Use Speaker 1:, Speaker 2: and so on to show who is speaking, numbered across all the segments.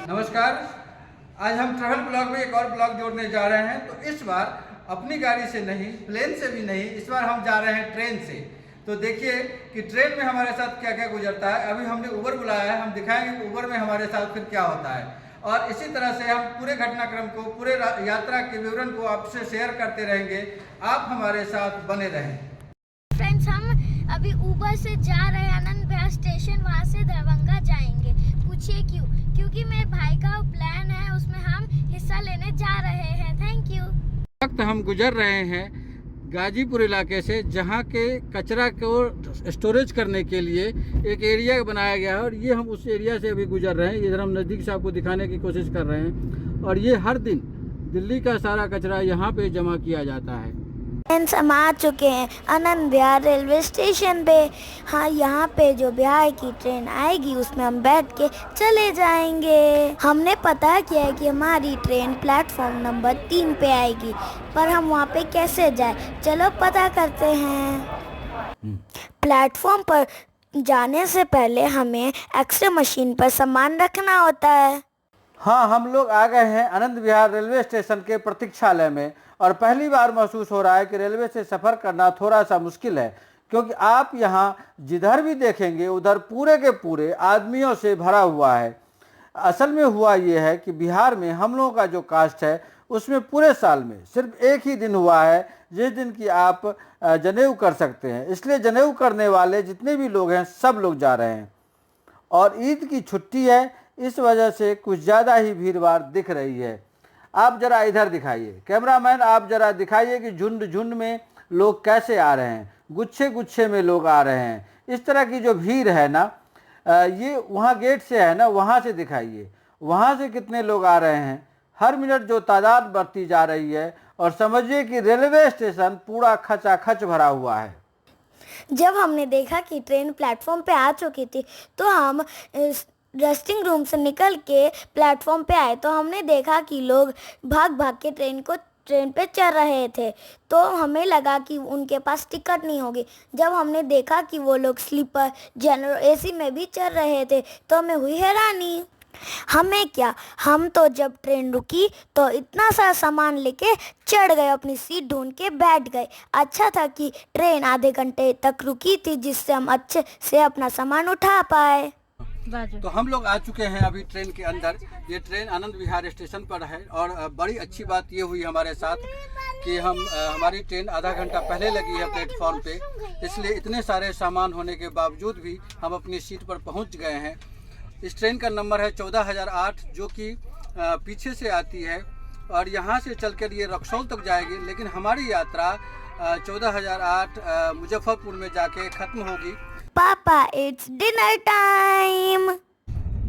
Speaker 1: नमस्कार। आज हम ट्रैवल ब्लॉग में एक और ब्लॉग जोड़ने जा रहे हैं। तो इस बार अपनी गाड़ी से नहीं, प्लेन से भी नहीं, इस बार हम जा रहे हैं ट्रेन से। तो देखिए कि ट्रेन में हमारे साथ क्या क्या गुजरता है। अभी हमने उबर बुलाया है, हम दिखाएंगे कि उबर में हमारे साथ फिर क्या होता है। और इसी तरह से हम पूरे घटनाक्रम को, पूरे यात्रा के विवरण को आपसे शेयर करते रहेंगे। आप हमारे साथ बने रहें।
Speaker 2: फ्रेंड्स, हम अभी उबर से जा रहे हैं आनंद विहार स्टेशन, वहाँ से दरभंगा जाएंगे। पूछिए क्यों? क्योंकि मेरे भाई का प्लान है, उसमें हम हिस्सा लेने जा रहे हैं। Thank you.
Speaker 1: वक्त हम गुजर रहे हैं गाजीपुर इलाके से, जहाँ के कचरा को स्टोरेज करने के लिए एक एरिया बनाया गया है। और ये हम उस एरिया से अभी गुजर रहे हैं। इधर हम नज़दीक से आपको दिखाने की कोशिश कर रहे हैं। और ये हर दिन दिल्ली का सारा कचरा यहाँ पे जमा किया जाता है।
Speaker 2: फ्रेंड्स, हम आ चुके हैं आनंद विहार रेलवे स्टेशन पे। हाँ, यहाँ पे जो बिहार की ट्रेन आएगी उसमें हम बैठ के चले जाएंगे। हमने पता किया है कि हमारी ट्रेन प्लेटफॉर्म नंबर 3 पे आएगी, पर हम वहाँ पे कैसे जाए, चलो पता करते हैं। प्लेटफॉर्म पर जाने से पहले हमें एक्सरे मशीन पर सामान रखना होता है।
Speaker 1: हाँ, हम लोग आ गए हैं आनंद विहार रेलवे स्टेशन के प्रतीक्षालय में। और पहली बार महसूस हो रहा है कि रेलवे से सफ़र करना थोड़ा सा मुश्किल है, क्योंकि आप यहाँ जिधर भी देखेंगे उधर पूरे के पूरे आदमियों से भरा हुआ है। असल में हुआ ये है कि बिहार में हम लोगों का जो कास्ट है उसमें पूरे साल में सिर्फ एक ही दिन हुआ है जिस दिन की आप जनेऊ कर सकते हैं। इसलिए जनेऊ करने वाले जितने भी लोग हैं सब लोग जा रहे हैं। और ईद की छुट्टी है, इस वजह से कुछ ज़्यादा ही भीड़ भाड़ दिख रही है। आप जरा इधर दिखाइए, कैमरामैन आप जरा दिखाइए कि झुंड झुंड में लोग कैसे आ रहे हैं, गुच्छे गुच्छे में लोग आ रहे हैं। इस तरह की जो भीड़ है ना, ये वहाँ गेट से है ना, वहाँ से दिखाइए, वहाँ से कितने लोग आ रहे हैं। हर मिनट जो तादाद बढ़ती जा रही है, और समझिए कि रेलवे स्टेशन पूरा खचाखच भरा हुआ है।
Speaker 2: जब हमने देखा कि ट्रेन प्लेटफॉर्म पे आ चुकी थी, तो हम रेस्टिंग रूम से निकल के प्लेटफॉर्म पे आए, तो हमने देखा कि लोग भाग भाग के ट्रेन पे चढ़ रहे थे। तो हमें लगा कि उनके पास टिकट नहीं होगी। जब हमने देखा कि वो लोग स्लीपर, जनरल, एसी में भी चढ़ रहे थे, तो हमें हुई हैरानी। हमें क्या, हम तो जब ट्रेन रुकी तो इतना सारा सामान लेके चढ़ गए, अपनी सीट ढूंढ के बैठ गए। अच्छा था कि ट्रेन आधे घंटे तक रुकी थी, जिससे हम अच्छे से अपना सामान उठा पाए।
Speaker 1: तो हम लोग आ चुके हैं अभी ट्रेन के अंदर। ये ट्रेन आनंद विहार स्टेशन पर है। और बड़ी अच्छी बात ये हुई हमारे साथ कि हमारी ट्रेन आधा घंटा पहले लगी है प्लेटफॉर्म पे। इसलिए इतने सारे सामान होने के बावजूद भी हम अपनी सीट पर पहुंच गए हैं। इस ट्रेन का नंबर है 14,008, जो कि पीछे से आती है और यहाँ से चलकर ये रक्सौल तक जाएगी। लेकिन हमारी यात्रा 14,008 मुजफ्फरपुर में जाके ख़त्म होगी।
Speaker 2: पापा, इट्स डिनर टाइम।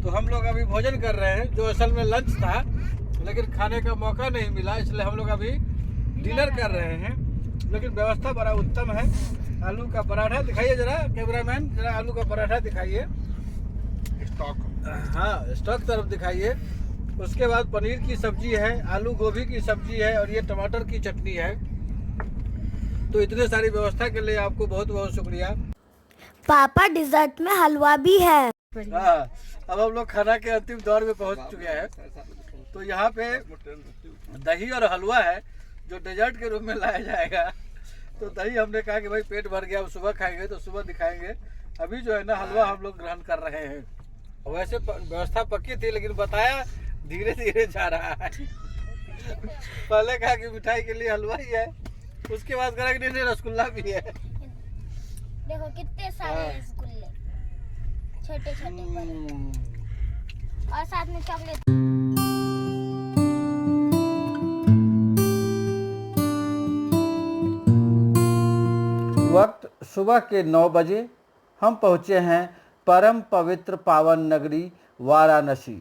Speaker 1: तो हम लोग अभी भोजन कर रहे हैं, जो असल में लंच था, लेकिन खाने का मौका नहीं मिला, इसलिए हम लोग अभी डिनर कर रहे हैं। लेकिन व्यवस्था बड़ा उत्तम है। आलू का पराठा दिखाइए जरा, कैमरामैन जरा आलू का पराठा दिखाइए। हाँ, स्टॉक तरफ दिखाइए। उसके बाद पनीर की सब्जी है, आलू गोभी की सब्जी है, और ये टमाटर की चटनी है। तो इतने सारी व्यवस्था के लिए आपको बहुत बहुत शुक्रिया।
Speaker 2: पापा, डिजर्ट में हलवा भी है।
Speaker 1: हाँ, अब हम लोग खाना के अंतिम दौर में पहुंच चुके हैं। तो यहाँ पे दही और हलवा है, जो डेजर्ट के रूप में लाया जाएगा। तो दही हमने कहा कि भाई पेट भर गया, अब सुबह खाएंगे तो सुबह दिखाएंगे। अभी जो है ना, हलवा हम लोग ग्रहण कर रहे हैं। वैसे व्यवस्था पक्की थी, लेकिन बताया धीरे धीरे जा रहा है। पहले कहा कि मिठाई के लिए हलवा ही है, उसके बाद कहा कि नहीं, रसगुल्ला भी है।
Speaker 2: देखो कितने सारे रसगुल्ले, छोटे छोटे और साथ में चॉकलेट।
Speaker 1: वक्त सुबह के 9 बजे हम पहुँचे हैं परम पवित्र पावन नगरी वाराणसी।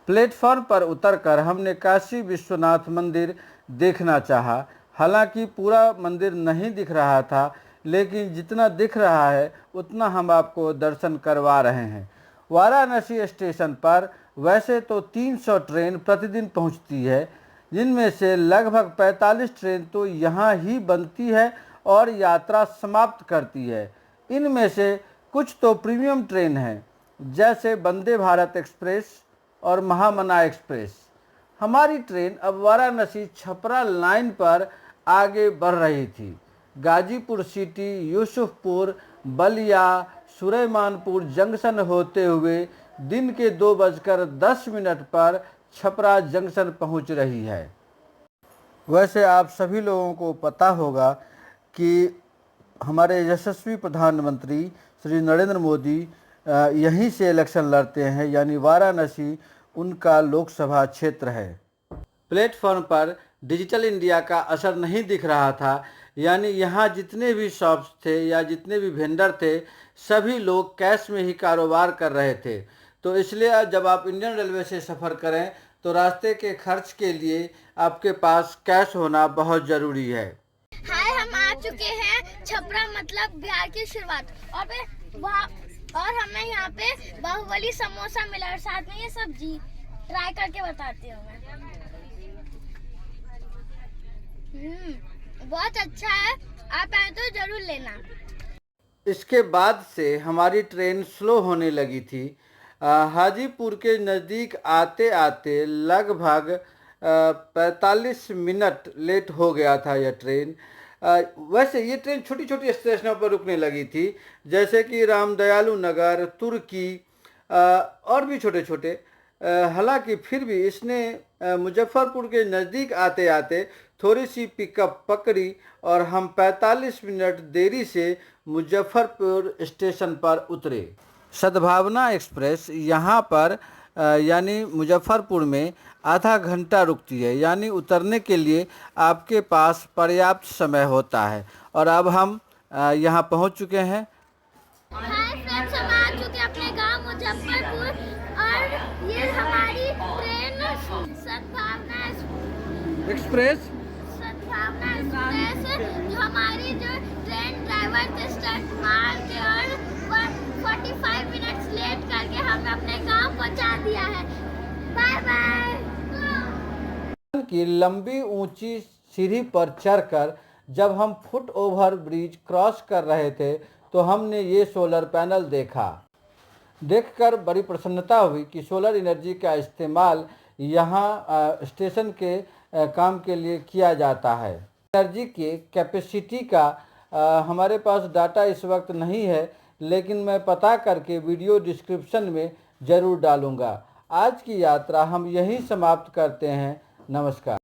Speaker 1: प्लेटफॉर्म पर उतरकर हमने काशी विश्वनाथ मंदिर देखना चाहा। हालांकि पूरा मंदिर नहीं दिख रहा था, लेकिन जितना दिख रहा है उतना हम आपको दर्शन करवा रहे हैं। वाराणसी स्टेशन पर वैसे तो 300 ट्रेन प्रतिदिन पहुंचती है, जिनमें से लगभग 45 ट्रेन तो यहाँ ही बनती है और यात्रा समाप्त करती है। इनमें से कुछ तो प्रीमियम ट्रेन हैं, जैसे वंदे भारत एक्सप्रेस, और महामना एक्सप्रेस। हमारी ट्रेन अब वाराणसी छपरा लाइन पर आगे बढ़ रही थी। गाजीपुर सिटी, यूसुफपुर, बलिया, सुलेमानपुर जंक्शन होते हुए दिन के 2:10 पर छपरा जंक्शन पहुंच रही है। वैसे आप सभी लोगों को पता होगा कि हमारे यशस्वी प्रधानमंत्री श्री नरेंद्र मोदी यहीं से इलेक्शन लड़ते हैं, यानी वाराणसी उनका लोकसभा क्षेत्र है। प्लेटफॉर्म पर डिजिटल इंडिया का असर नहीं दिख रहा था, यानी यहाँ जितने भी शॉप्स थे या जितने भी वेंडर थे सभी लोग कैश में ही कारोबार कर रहे थे। तो इसलिए जब आप इंडियन रेलवे से सफ़र करें तो रास्ते के खर्च के लिए आपके पास कैश होना बहुत ज़रूरी है।
Speaker 2: हाय, हम आ चुके हैं छपरा, मतलब बिहार की शुरुआत। और हमें यहाँ पे बाहुबली समोसा मिला और साथ में ये सब्जी ट्राई करके बताती हूँ मैं। बहुत अच्छा है, आप आए तो जरूर लेना।
Speaker 1: इसके बाद से हमारी ट्रेन स्लो होने लगी थी। हाजीपुर के नज़दीक आते आते लगभग 45 मिनट लेट हो गया था यह ट्रेन। वैसे ये ट्रेन छोटी छोटी स्टेशनों पर रुकने लगी थी, जैसे कि रामदयालु नगर, तुर्की और भी छोटे छोटे। हालांकि फिर भी इसने मुजफ्फरपुर के नज़दीक आते आते थोड़ी सी पिकअप पकड़ी और हम 45 मिनट देरी से मुजफ्फरपुर स्टेशन पर उतरे। सद्भावना एक्सप्रेस यहाँ पर यानी मुजफ्फरपुर में आधा घंटा रुकती है, यानी उतरने के लिए आपके पास पर्याप्त समय होता है। और अब हम यहाँ पहुँच चुके हैं।
Speaker 2: हाय फ्रेंड्स, हम आ चुके हैं अपने गांव मुजफ्फरपुर और ये हमारी ट्रेन सद्भावना एक्सप्रेस जो हमारी जो ट्रेन ड्राइवर थे स्टंट मार के और 45 मिनट्स लेट करके हमें अपने गांव पहुंचा दिया है। Bye bye.
Speaker 1: की लंबी ऊंची सीढ़ी पर चढ़कर जब हम फुट ओवर ब्रिज क्रॉस कर रहे थे तो हमने ये सोलर पैनल देखा। देखकर बड़ी प्रसन्नता हुई कि सोलर एनर्जी का इस्तेमाल यहाँ स्टेशन के काम के लिए किया जाता है। एनर्जी की कैपेसिटी का हमारे पास डाटा इस वक्त नहीं है, लेकिन मैं पता करके वीडियो डिस्क्रिप्शन में ज़रूर डालूँगा। आज की यात्रा हम यहीं समाप्त करते हैं। नमस्कार।